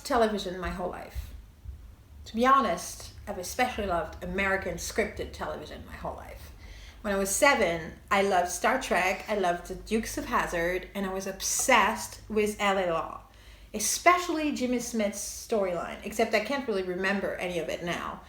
television my whole life. To be honest, I've especially loved American scripted television my whole life. When I was 7, I loved Star Trek, I loved the Dukes of Hazzard, and I was obsessed with LA Law, especially Jimmy Smith's storyline, except I can't really remember any of it now.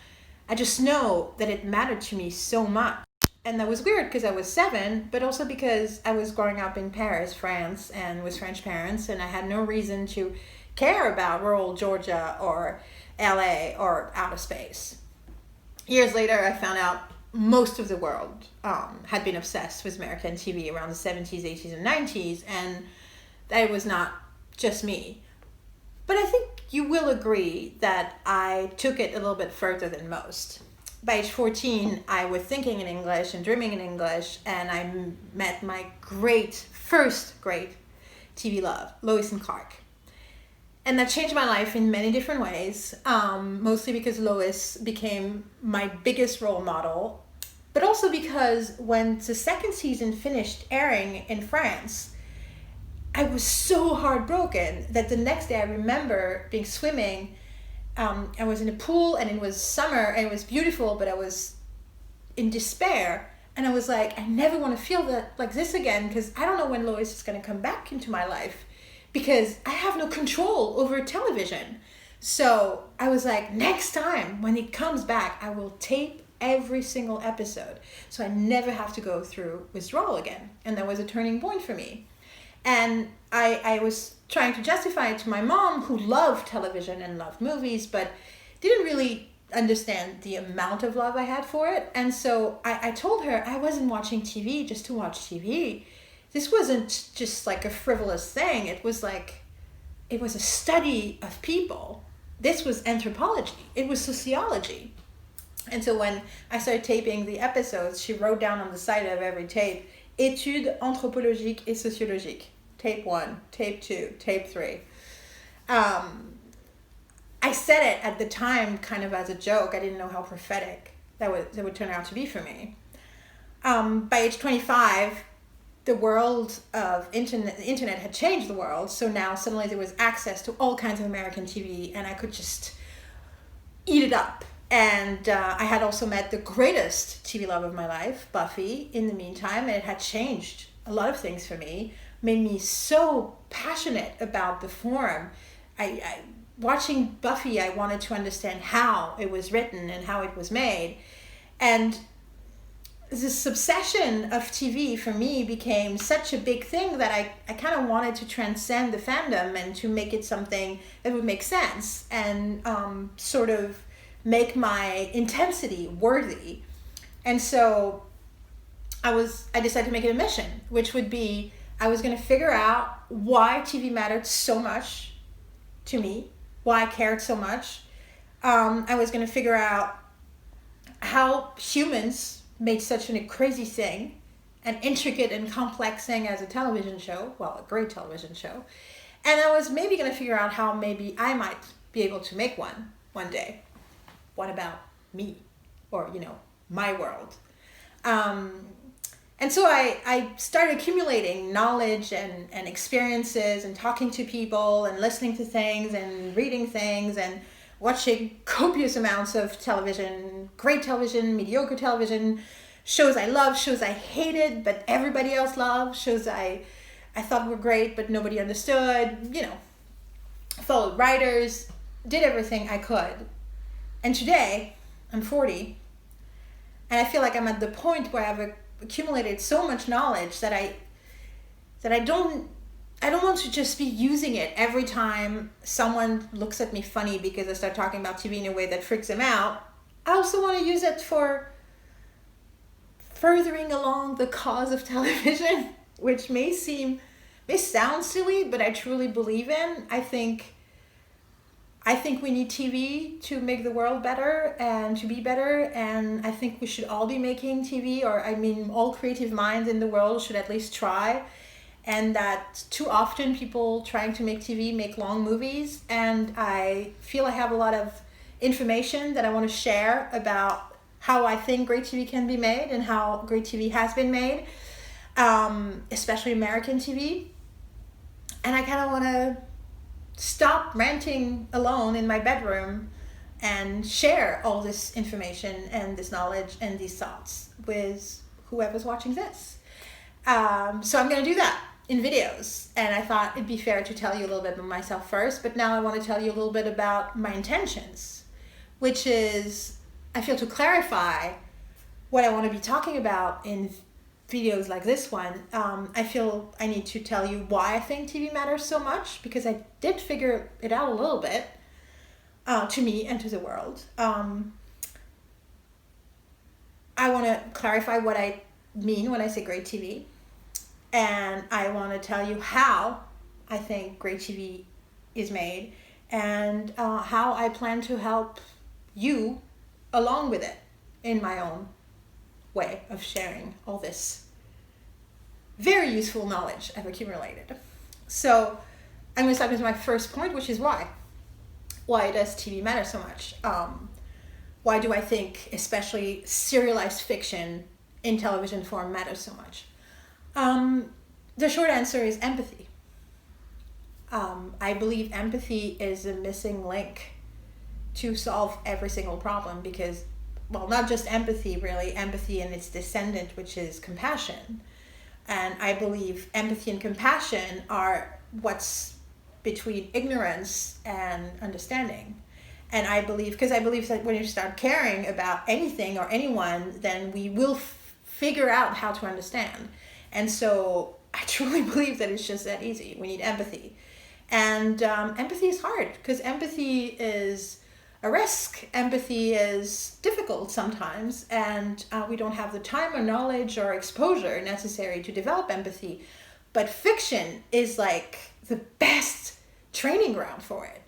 I just know that it mattered to me so much. And that was weird because I was 7, but also because I was growing up in Paris, France, and with French parents, and I had no reason to care about rural Georgia or LA or outer space. Years later, I found out most of the world had been obsessed with American TV around the 70s, 80s, and 90s, and that it was not just me. But I think you will agree that I took it a little bit further than most. By age 14, I was thinking in English and dreaming in English, and I met my first great TV love, Lois and Clark. And that changed my life in many different ways, mostly because Lois became my biggest role model, but also because when the second season finished airing in France, I was so heartbroken that the next day I remember being swimming. I was in a pool and it was summer and it was beautiful, but I was in despair. And I was like, I never want to feel that like this again, because I don't know when Lois is going to come back into my life, because I have no control over television. So I was like, next time when it comes back, I will tape every single episode, so I never have to go through withdrawal again. And that was a turning point for me. And I was trying to justify it to my mom, who loved television and loved movies, but didn't really understand the amount of love I had for it. And so I told her I wasn't watching TV just to watch TV. This wasn't just like a frivolous thing. It was a study of people. This was anthropology. It was sociology. And so when I started taping the episodes, she wrote down on the side of every tape, études anthropologiques et sociologiques. Tape 1, tape 2, tape 3. I said it at the time kind of as a joke. I didn't know how prophetic that would turn out to be for me. By age 25, the world of the internet had changed the world. So now suddenly there was access to all kinds of American TV, and I could just eat it up. And I had also met the greatest TV love of my life, Buffy, in the meantime, and it had changed a lot of things for me, made me so passionate about the form. Watching Buffy, I wanted to understand how it was written and how it was made. And this obsession of TV for me became such a big thing that I kind of wanted to transcend the fandom and to make it something that would make sense and sort of make my intensity worthy. And so I decided to make it a mission, which would be I was going to figure out why TV mattered so much to me, why I cared so much. I was going to figure out how humans made such a crazy thing, an intricate and complex thing as a television show, well, a great television show. And I was maybe going to figure out how maybe I might be able to make one day. What about me? Or, my world. And so I started accumulating knowledge and experiences and talking to people and listening to things and reading things and watching copious amounts of television, great television, mediocre television, shows I loved, shows I hated, but everybody else loved, shows I thought were great, but nobody understood, followed writers, did everything I could. And today, I'm 40, and I feel like I'm at the point where I've accumulated so much knowledge that I don't want to just be using it every time someone looks at me funny because I start talking about TV in a way that freaks them out. I also want to use it for furthering along the cause of television, which may sound silly, but I truly believe in. I think we need TV to make the world better and to be better, and I think we should all be making TV, all creative minds in the world should at least try, and that too often people trying to make TV make long movies, and I feel I have a lot of information that I want to share about how I think great TV can be made and how great TV has been made, especially American TV, and I kind of want to stop ranting alone in my bedroom and share all this information and this knowledge and these thoughts with whoever's watching this. So I'm going to do that in videos, and I thought it'd be fair to tell you a little bit about myself first, but now I want to tell you a little bit about my intentions, which is, I feel, to clarify what I want to be talking about in videos like this one. I feel I need to tell you why I think TV matters so much, because I did figure it out a little bit, to me and to the world. I want to clarify what I mean when I say great TV, and I want to tell you how I think great TV is made, and how I plan to help you along with it in my own way of sharing all this very useful knowledge I've accumulated. So I'm going to start with my first point, which is why. Why does TV matter so much? Why do I think especially serialized fiction in television form matters so much? The short answer is empathy. I believe empathy is a missing link to solve every single problem, because, well, not just empathy, really, empathy and its descendant, which is compassion. And I believe empathy and compassion are what's between ignorance and understanding. And I believe that when you start caring about anything or anyone, then we will figure out how to understand. And so I truly believe that it's just that easy. We need empathy. And empathy is hard, because empathy is a risk. Empathy is difficult sometimes, and we don't have the time or knowledge or exposure necessary to develop empathy. But fiction is like the best training ground for it,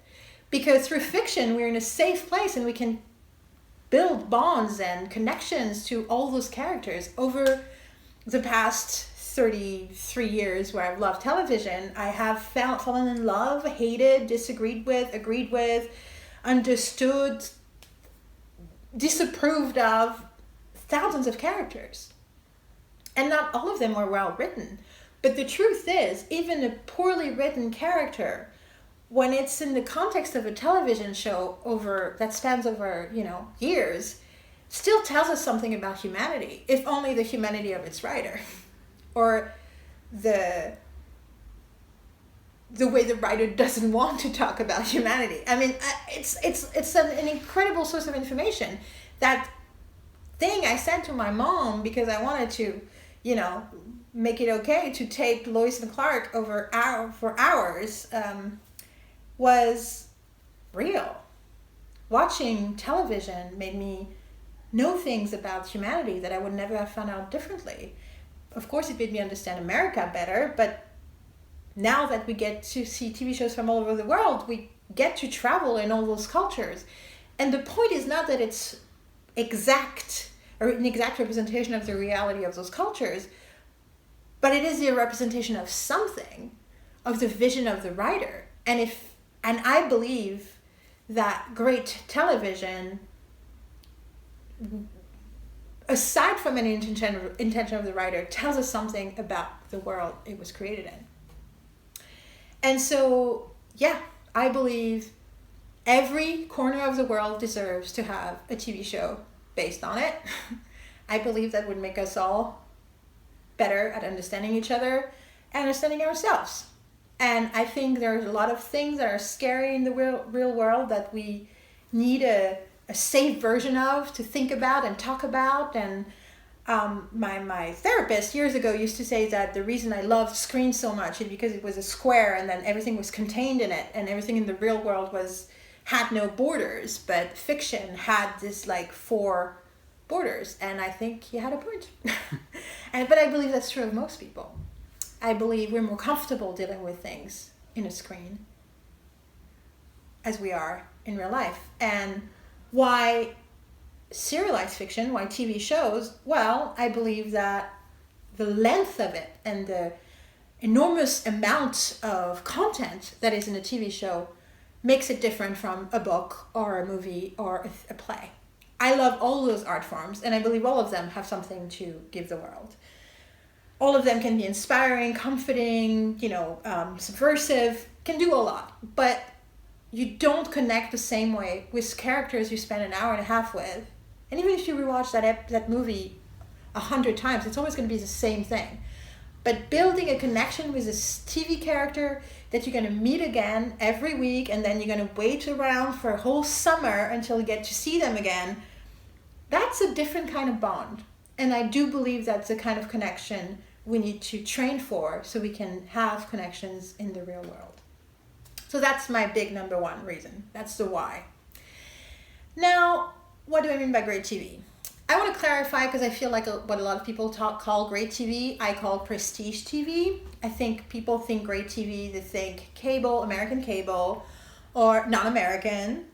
because through fiction we're in a safe place and we can build bonds and connections to all those characters. Over the past 33 years where I've loved television, I have fallen in love, hated, disagreed with, agreed with, understood, disapproved of thousands of characters. And not all of them were well written. But the truth is, even a poorly written character, when it's in the context of a television show that spans over, years, still tells us something about humanity, if only the humanity of its writer, or the way the writer doesn't want to talk about humanity. I mean, it's an incredible source of information. That thing I said to my mom because I wanted to, make it okay to take Lois and Clark for hours, was real. Watching television made me know things about humanity that I would never have found out differently. Of course, it made me understand America better, but now that we get to see TV shows from all over the world, we get to travel in all those cultures. And the point is not that it's an exact representation of the reality of those cultures, but it is a representation of something, of the vision of the writer. And I believe that great television, aside from any intention of the writer, tells us something about the world it was created in. And so, I believe every corner of the world deserves to have a TV show based on it. I believe that would make us all better at understanding each other and understanding ourselves. And I think there's a lot of things that are scary in the real world that we need a safe version of to think about and talk about. And my therapist years ago used to say that the reason I loved screens so much is because it was a square and then everything was contained in it, and everything in the real world had no borders, but fiction had this 4 borders. And I think he had a point. But I believe that's true of most people. I believe we're more comfortable dealing with things in a screen as we are in real life. And why serialized fiction, why TV shows? Well, I believe that the length of it and the enormous amount of content that is in a TV show makes it different from a book or a movie or a play. I love all those art forms, and I believe all of them have something to give the world. All of them can be inspiring, comforting, subversive, can do a lot, but you don't connect the same way with characters you spend an hour and a half with. And even if you rewatch that movie 100 times, it's always going to be the same thing. But building a connection with this TV character that you're going to meet again every week, and then you're going to wait around for a whole summer until you get to see them again, that's a different kind of bond. And I do believe that's the kind of connection we need to train for so we can have connections in the real world. So that's my big number one reason. That's the why. Now, what do I mean by great TV? I want to clarify, because I feel like what a lot of people call great TV, I call prestige TV. I think people think great TV, they think cable, American cable, or non-American,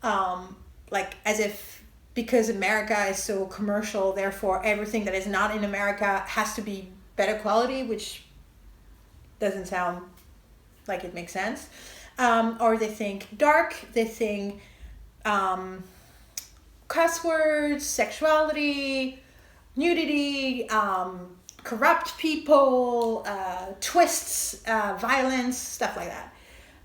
like as if because America is so commercial, therefore everything that is not in America has to be better quality, which doesn't sound like it makes sense. Or they think dark, they think cuss words, sexuality, nudity, corrupt people, twists, violence, stuff like that.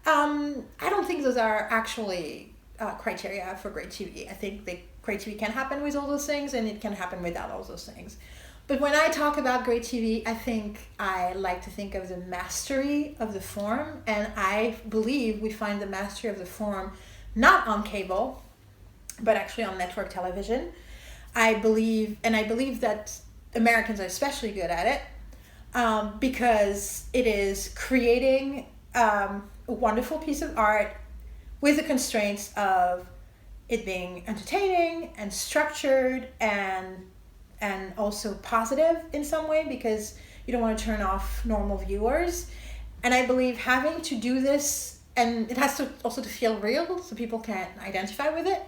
I don't think those are actually criteria for great TV. I think great TV can happen with all those things, and it can happen without all those things. But when I talk about great TV, I think I like to think of the mastery of the form, and I believe we find the mastery of the form not on cable, but actually on network television. I believe that Americans are especially good at it because it is creating a wonderful piece of art with the constraints of it being entertaining and structured and also positive in some way, because you don't want to turn off normal viewers. And I believe having to do this, and it has to also to feel real so people can identify with it.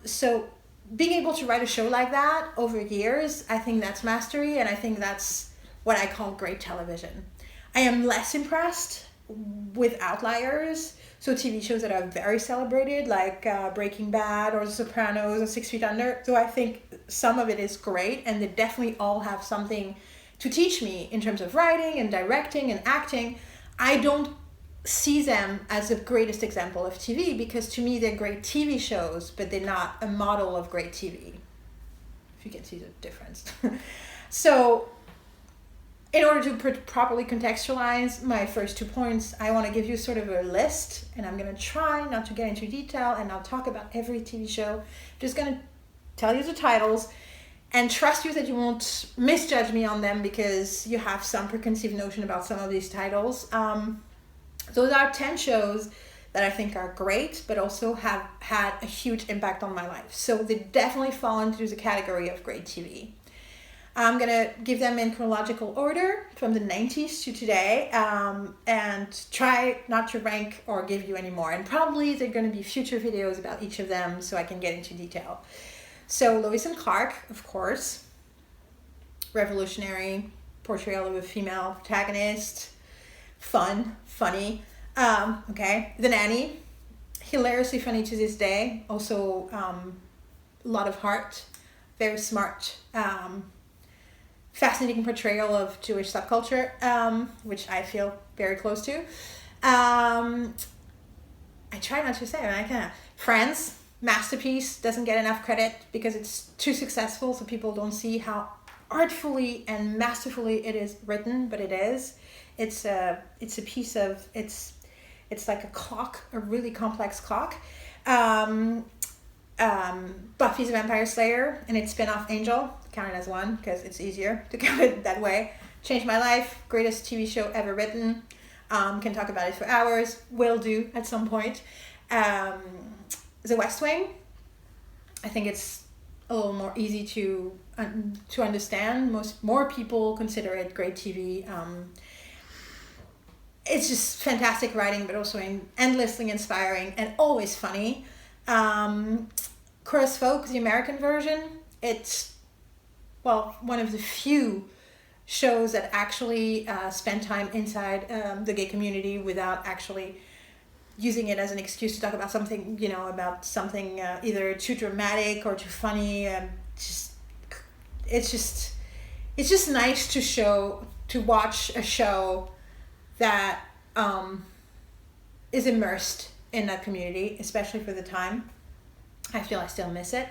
So being able to write a show like that over years, I think that's mastery, and I think that's what I call great television. I am less impressed with outliers, so TV shows that are very celebrated, like Breaking Bad or The Sopranos or 6 Feet Under, though I think some of it is great, and they definitely all have something to teach me in terms of writing and directing and acting. I don't see them as the greatest example of TV, because to me they're great TV shows, but they're not a model of great TV, if you can see the difference. So in order to properly contextualize my first 2 points, I want to give you sort of a list, and I'm going to try not to get into detail and not talk about every TV show. I'm just going to tell you the titles and trust you that you won't misjudge me on them because you have some preconceived notion about some of these titles. Those are 10 shows that I think are great, but also have had a huge impact on my life. So they definitely fall into the category of great TV. I'm going to give them in chronological order from the 90s to today, and try not to rank or give you any more. And probably there are going to be future videos about each of them so I can get into detail. So Lois and Clark, of course, revolutionary portrayal of a female protagonist, funny. Okay, The Nanny, hilariously funny to this day. Also, a lot of heart, very smart, fascinating portrayal of Jewish subculture, which I feel very close to. I try not to say it, I can't. Friends, masterpiece, doesn't get enough credit because it's too successful, so people don't see how artfully and masterfully it is written, but it is. It's a piece of, it's like a clock, a really complex clock. Buffy's a Vampire Slayer and its spin-off Angel, count it as one because it's easier to count it that way. Changed my life, greatest TV show ever written. Can talk about it for hours, will do at some point. The West Wing, I think it's a little more easy to understand. More people consider it great TV. It's just fantastic writing, but also endlessly inspiring and always funny. Chorus Folk, the American version, it's, one of the few shows that actually spend time inside the gay community without actually using it as an excuse to talk about something, either too dramatic or too funny. It's just nice to watch a show that is immersed in that community, especially for the time. I feel I still miss it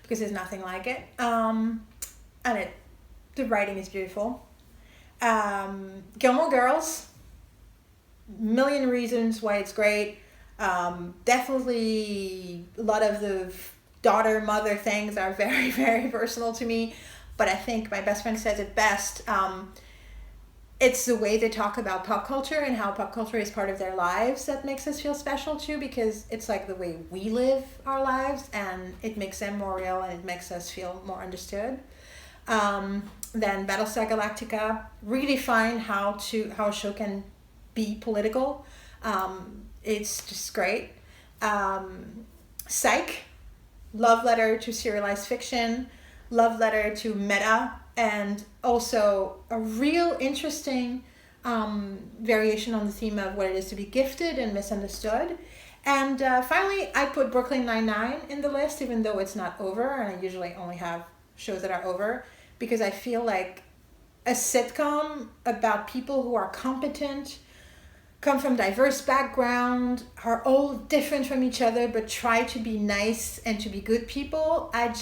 because there's nothing like it. And the writing is beautiful. Gilmore Girls, million reasons why it's great. Definitely a lot of the daughter mother things are very, very personal to me, but I think my best friend says it best. It's the way they talk about pop culture and how pop culture is part of their lives that makes us feel special too, because it's like the way we live our lives, and it makes them more real and it makes us feel more understood. Then Battlestar Galactica really find how a show can be political. It's just great. Psych, love letter to serialized fiction, love letter to meta, and also a real interesting variation on the theme of what it is to be gifted and misunderstood. And finally, I put Brooklyn Nine-Nine in the list, even though it's not over, and I usually only have shows that are over, because I feel like a sitcom about people who are competent, come from diverse background, are all different from each other, but try to be nice and to be good people. And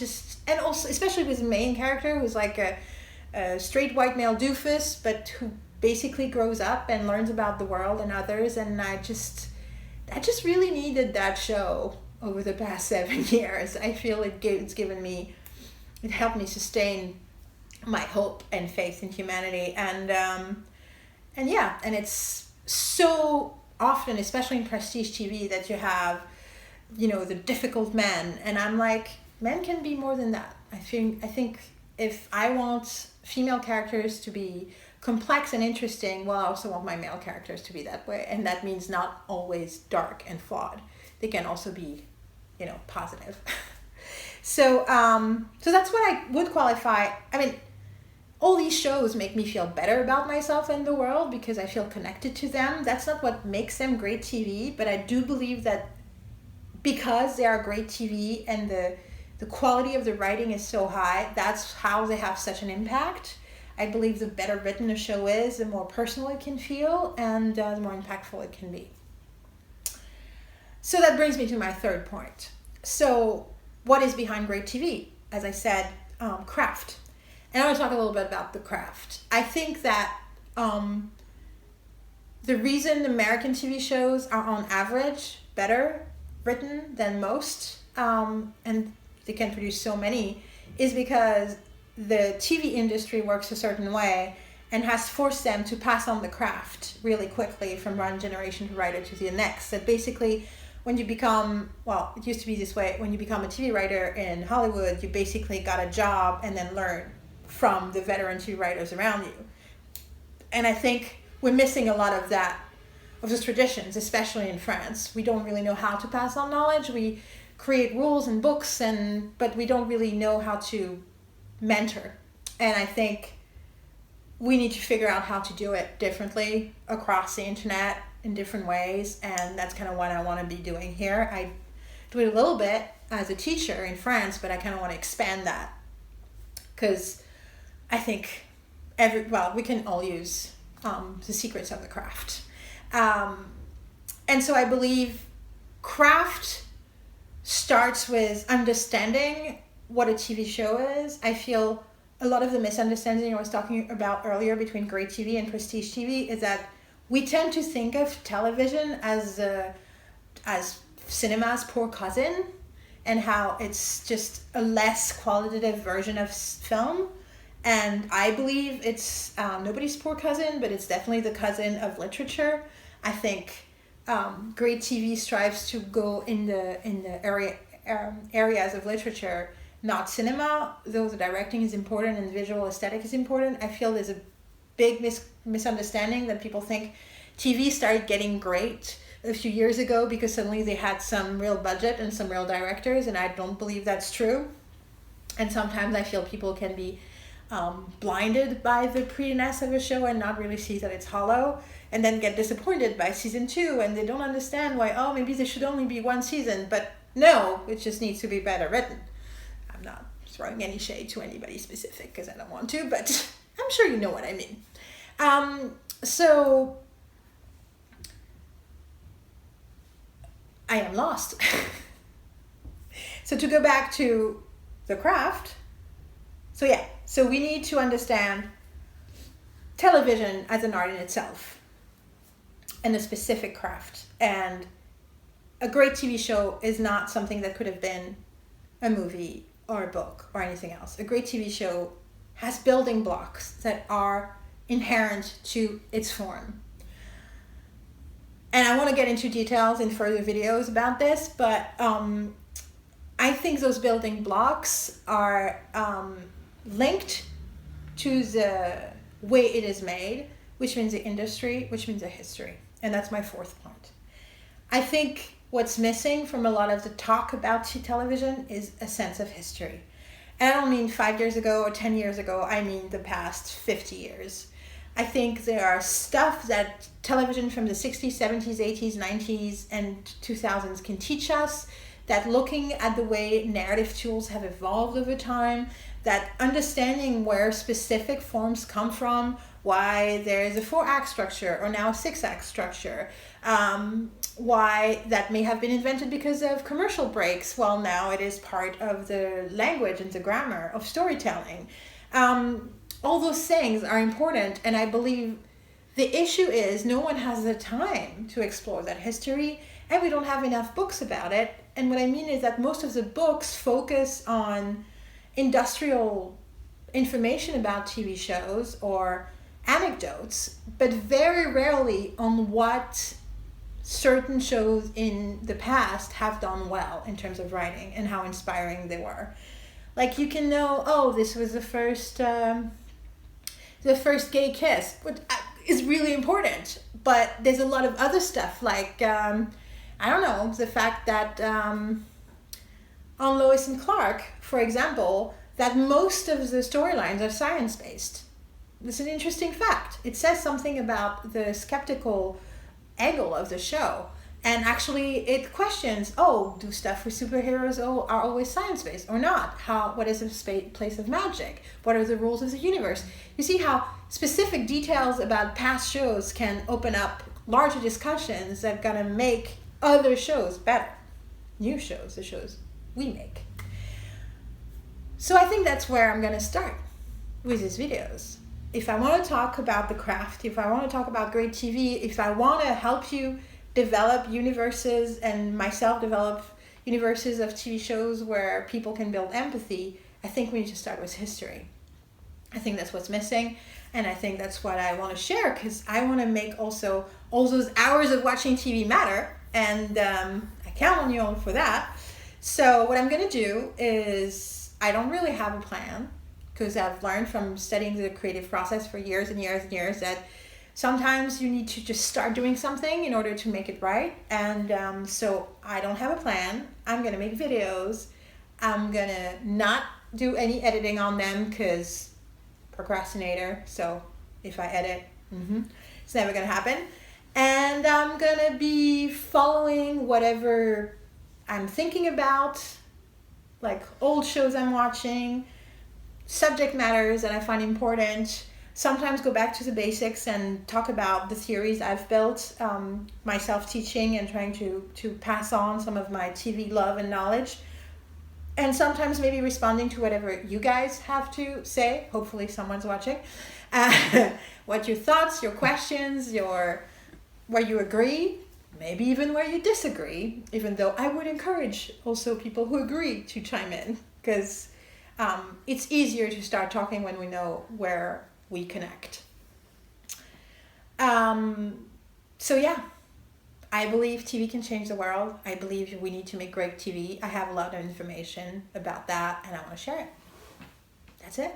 also, especially with the main character who's like a straight white male doofus, but who basically grows up and learns about the world and others. And I just really needed that show over the past 7 years. I feel it helped me sustain my hope and faith in humanity. And it's so often, especially in prestige TV, that you have, the difficult men, and I'm like, men can be more than that. I think if I want female characters to be complex and interesting, well, I also want my male characters to be that way, and that means not always dark and flawed. They can also be, positive. So that's what I would qualify. I mean, all these shows make me feel better about myself and the world because I feel connected to them. That's not what makes them great TV, but I do believe that because they are great TV and the quality of the writing is so high, that's how they have such an impact. I believe the better written a show is, the more personal it can feel, and the more impactful it can be. So that brings me to my third point. So what is behind great TV? As I said, craft. And I want to talk a little bit about the craft. I think that the reason American TV shows are on average better written than most, and they can produce so many, is because the TV industry works a certain way and has forced them to pass on the craft really quickly from one generation to writer to the next. That basically, when you become, it used to be this way, when you become a TV writer in Hollywood, you basically got a job and then learn from the veteran TV writers around you. And I think we're missing a lot of that, of those traditions, especially in France. We don't really know how to pass on knowledge. We create rules and books, but we don't really know how to mentor. And I think we need to figure out how to do it differently across the internet in different ways. And that's kind of what I want to be doing here. I do it a little bit as a teacher in France, but I kind of want to expand that because I think we can all use the secrets of the craft. And so I believe craft starts with understanding what a TV show is. I feel a lot of the misunderstanding I was talking about earlier between great TV and prestige TV is that we tend to think of television as cinema's poor cousin, and how it's just a less qualitative version of film. And I believe it's nobody's poor cousin, but it's definitely the cousin of literature. I think great TV strives to go in the areas of literature, not cinema, though the directing is important and the visual aesthetic is important. I feel there's a big misunderstanding that people think TV started getting great a few years ago because suddenly they had some real budget and some real directors, and I don't believe that's true. And sometimes I feel people can be blinded by the prettiness of a show and not really see that it's hollow, and then get disappointed by season 2 and they don't understand why, maybe there should only be one season. But no, it just needs to be better written. I'm not throwing any shade to anybody specific because I don't want to, but I'm sure you know what I mean. So I am lost. So to go back to the craft, so we need to understand television as an art in itself and a specific craft. And a great TV show is not something that could have been a movie or a book or anything else. A great TV show has building blocks that are inherent to its form. And I want to get into details in further videos about this, but I think those building blocks are linked to the way it is made, which means the industry, which means the history. And that's my fourth point. I think what's missing from a lot of the talk about television is a sense of history. And I don't mean 5 years ago or 10 years ago, I mean the past 50 years. I think there are stuff that television from the 60s, 70s, 80s, 90s, and 2000s can teach us, that looking at the way narrative tools have evolved over time, that understanding where specific forms come from, why there is a 4-act structure or now a 6-act structure, why that may have been invented because of commercial breaks, while now it is part of the language and the grammar of storytelling. All those things are important, and I believe the issue is no one has the time to explore that history, and we don't have enough books about it. And what I mean is that most of the books focus on industrial information about TV shows or anecdotes, but very rarely on what certain shows in the past have done well in terms of writing and how inspiring they were. Like, you can know, oh, this was the first gay kiss, which is really important. But there's a lot of other stuff, like I don't know, the fact that on Lois and Clark, for example, that most of the storylines are science-based. It's an interesting fact. It says something about the skeptical angle of the show. And actually it questions, oh, do stuff with superheroes are always science-based or not? What is the place of magic? What are the rules of the universe? You see how specific details about past shows can open up larger discussions that are gonna make other shows better. New shows, the shows we make. So I think that's where I'm gonna start with these videos. If I want to talk about the craft, if I want to talk about great TV, if I want to help you develop universes and myself develop universes of TV shows where people can build empathy, I think we need to start with history. I think that's what's missing, and I think that's what I want to share, because I want to make also all those hours of watching TV matter, and I count on you all for that. So what I'm going to do is, I don't really have a plan, because I've learned from studying the creative process for years and years and years that sometimes you need to just start doing something in order to make it right. And so I don't have a plan. I'm going to make videos. I'm going to not do any editing on them because procrastinator. So if I edit, it's never going to happen. And I'm going to be following whatever I'm thinking about, like old shows I'm watching, subject matters that I find important. Sometimes go back to the basics and talk about the theories I've built, myself teaching and trying to pass on some of my TV love and knowledge. And sometimes maybe responding to whatever you guys have to say. Hopefully someone's watching. What your thoughts, your questions, where you agree, maybe even where you disagree, even though I would encourage also people who agree to chime in, because it's easier to start talking when we know where we connect. So yeah, I believe TV can change the world. I believe we need to make great TV. I have a lot of information about that and I want to share it. That's it.